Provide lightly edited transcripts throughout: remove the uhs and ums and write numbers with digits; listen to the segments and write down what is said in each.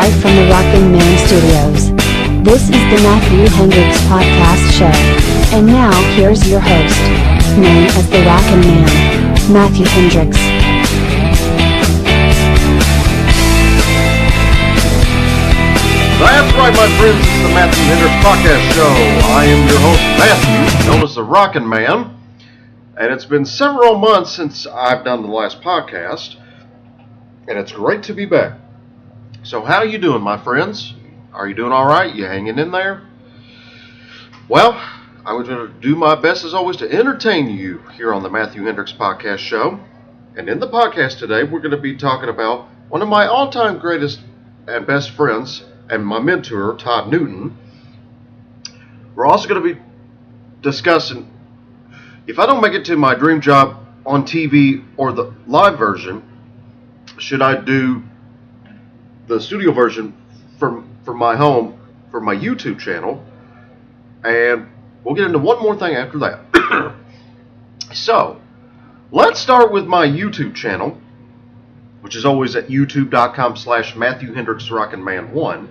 live from the Rockin' Man Studios. This is the Matthew Hendrix Podcast Show. And now here's your host, known as the Rockin' Man, Matthew Hendrix. That's right, my friends, it's the Matthew Hendrix Podcast Show. I am your host, Matthew, known as the Rockin' Man. And it's been several months since I've done the last podcast. And it's great to be back. So how you doing, my friends? Are you doing all right? You hanging in there? Well, I'm going to do my best, as always, to entertain you here on the Matthew Hendrix Podcast Show. And in the podcast today, we're going to be talking about one of my all-time greatest and best friends and my mentor, Todd Newton. We're also going to be discussing, if I don't make it to my dream job on TV or the live version, should I do the studio version from my home for my YouTube channel? And we'll get into one more thing after that. So, let's start with my YouTube channel, which is always at youtube.com/Matthew Hendrix Rockin' Man 1.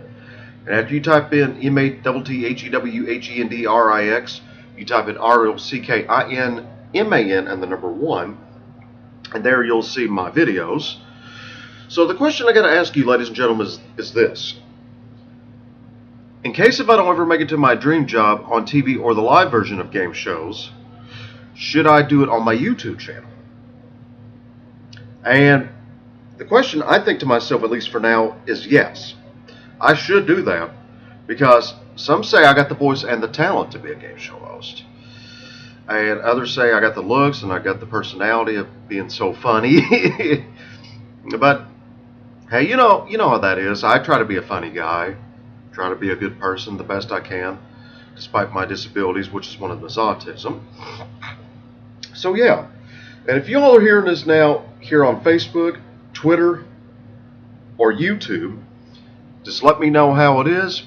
And after you type in MATTHEWHENDRIX, you type in ROCKINMAN and the number 1, and there you'll see my videos. So the question I got to ask you, ladies and gentlemen, is this. In case if I don't ever make it to my dream job on TV or the live version of game shows, should I do it on my YouTube channel? And the question I think to myself, at least for now, is yes. I should do that, because some say I got the voice and the talent to be a game show host. And others say I got the looks and I got the personality of being so funny. But hey, you know how that is. I try to be a funny guy, try to be a good person the best I can, despite my disabilities, which is one of them is autism. So yeah, and if y'all are hearing this now here on Facebook, Twitter, or YouTube, just let me know how it is.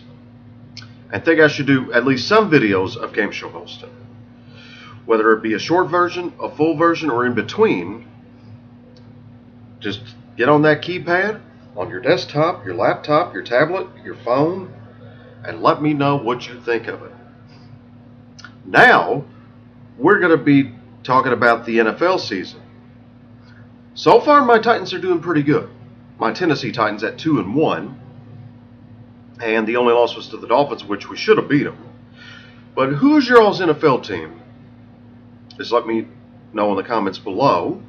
I think I should do at least some videos of game show hosting, whether it be a short version, a full version, or in between. Just get on that keypad on your desktop, your laptop, your tablet, your phone, and let me know what you think of it. Now, we're going to be talking about the NFL season. So far, my Titans are doing pretty good. My Tennessee Titans at 2-1, and the only loss was to the Dolphins, which we should have beat them. But who's your all's NFL team? Just let me know in the comments below.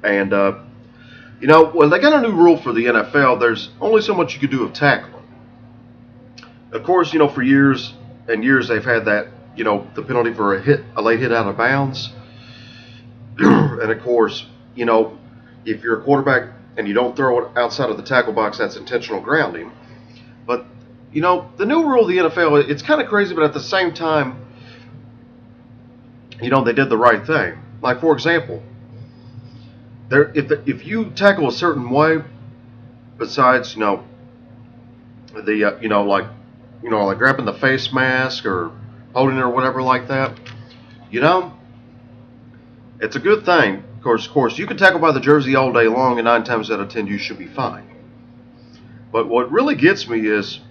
And when they got a new rule for the NFL, there's only so much you can do of tackling. Of course, for years and years they've had that, the penalty for a late hit out of bounds. And of course, if you're a quarterback and you don't throw it outside of the tackle box, that's intentional grounding. But, the new rule of the NFL, it's kind of crazy, but at the same time, they did the right thing. Like, for example, if you tackle a certain way, besides like grabbing the face mask or holding it or whatever like that, it's a good thing. Of course, you can tackle by the jersey all day long, and 9 times out of 10 you should be fine. But what really gets me is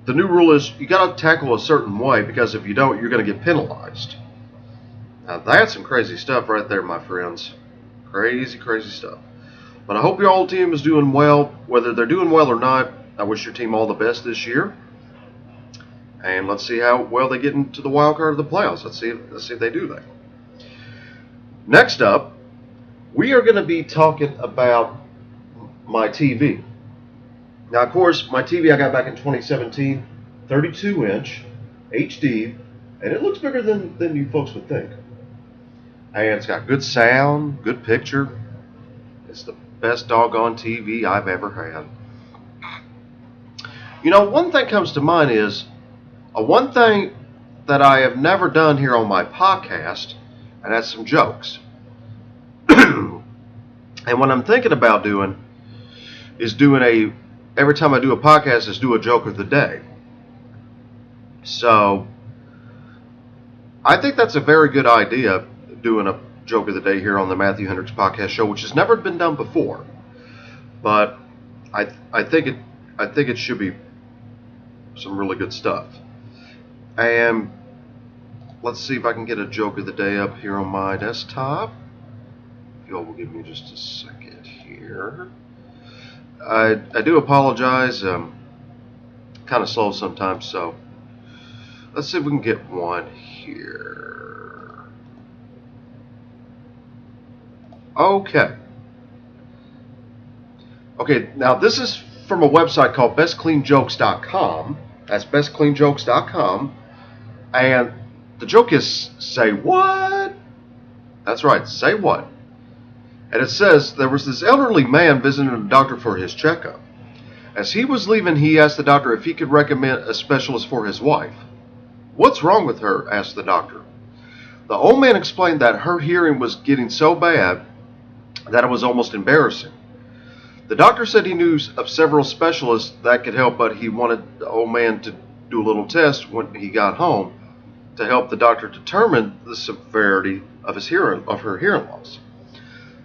the new rule is you got to tackle a certain way, because if you don't, you're going to get penalized. Now that's some crazy stuff right there, my friends. Crazy, crazy stuff. But I hope your old team is doing well. Whether they're doing well or not, I wish your team all the best this year. And let's see how well they get into the wild card of the playoffs. Let's see if they do that. Next up, we are going to be talking about my TV. Now, of course, my TV I got back in 2017, 32-inch, HD, and it looks bigger than you folks would think. And it's got good sound, good picture. It's the best doggone TV I've ever had. One thing comes to mind is, one thing that I have never done here on my podcast, and that's some jokes. And what I'm thinking about doing is every time I do a podcast, is do a joke of the day. So, I think that's a very good idea, doing a joke of the day here on the Matthew Hendrix Podcast Show, which has never been done before. But I think I think it should be some really good stuff. And let's see if I can get a joke of the day up here on my desktop. If y'all will give me just a second here. I do apologize. Kind of slow sometimes, so let's see if we can get one here. Okay. Okay, now this is from a website called bestcleanjokes.com. That's bestcleanjokes.com. And the joke is, say what? That's right, say what? And it says, there was this elderly man visiting a doctor for his checkup. As he was leaving, he asked the doctor if he could recommend a specialist for his wife. What's wrong with her? Asked the doctor. The old man explained that her hearing was getting so bad that it was almost embarrassing. The doctor said he knew of several specialists that could help, but he wanted the old man to do a little test when he got home to help the doctor determine the severity of her hearing loss.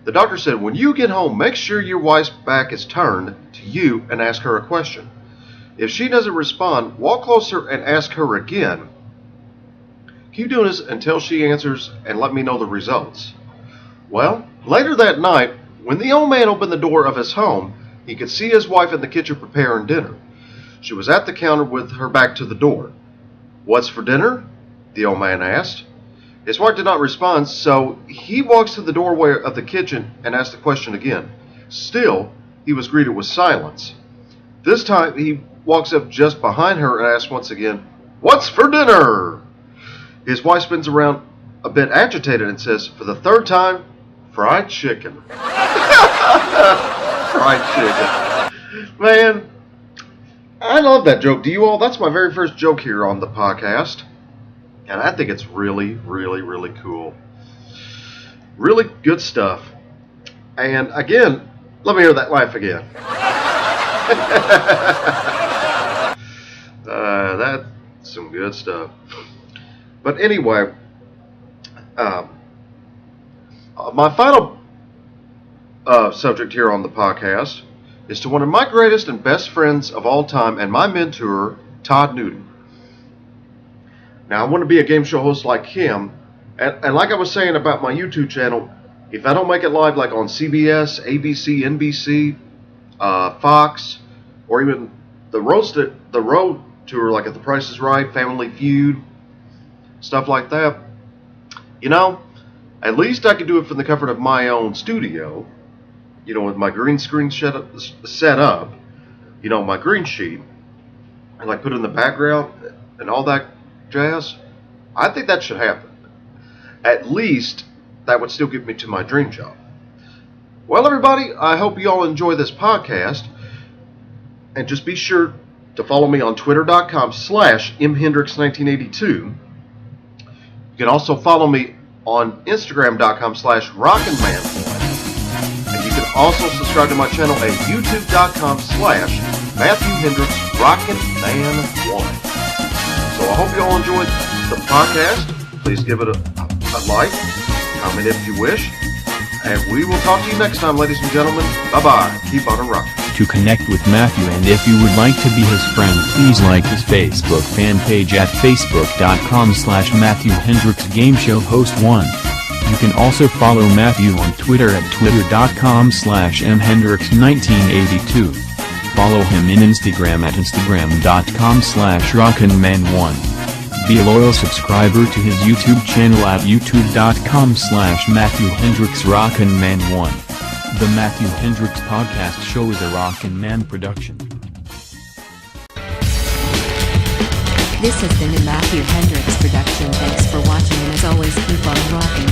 The doctor said, when you get home, make sure your wife's back is turned to you and ask her a question. If she doesn't respond, walk closer and ask her again. Keep doing this until she answers and let me know the results. Well, later that night, when the old man opened the door of his home, he could see his wife in the kitchen preparing dinner. She was at the counter with her back to the door. What's for dinner? The old man asked. His wife did not respond, so he walks to the doorway of the kitchen and asked the question again. Still, he was greeted with silence. This time, he walks up just behind her and asks once again, What's for dinner? His wife spins around a bit agitated and says, for the third time, fried chicken. Fried chicken. Man, I love that joke. Do you all? That's my very first joke here on the podcast. And I think it's really, really, really cool. Really good stuff. And again, let me hear that laugh again. That's some good stuff. But anyway, my final subject here on the podcast is to one of my greatest and best friends of all time and my mentor, Todd Newton. Now, I want to be a game show host like him, and like I was saying about my YouTube channel, if I don't make it live like on CBS, ABC, NBC, Fox, or even the road tour like at The Price is Right, Family Feud, stuff like that, you know, at least I could do it from the comfort of my own studio, you know, with my green screen set up, you know, my green sheet, and like put in the background and all that jazz. I think that should happen. At least that would still get me to my dream job. Well, everybody, I hope you all enjoy this podcast, and just be sure to follow me on twitter.com/mhendrix1982. You can also follow me on instagram.com/rockinman1. And you can also subscribe to my channel at youtube.com/MatthewHendrixRockinman1. So I hope you all enjoyed the podcast. Please give it a like, comment if you wish, and we will talk to you next time, ladies and gentlemen. Bye-bye. Keep on rocking. To connect with Matthew, and if you would like to be his friend, please like his Facebook fan page at facebook.com/MatthewHendrixGameShowHost1. You can also follow Matthew on Twitter at twitter.com/mhendrix1982. Follow him in Instagram at instagram.com/rockinman1. Be a loyal subscriber to his YouTube channel at youtube.com/MatthewHendrixRockinman1. The Matthew Hendrix Podcast Show is a Rockin' Man production. This has been a Matthew Hendrix production. Thanks for watching, and as always, keep on rocking.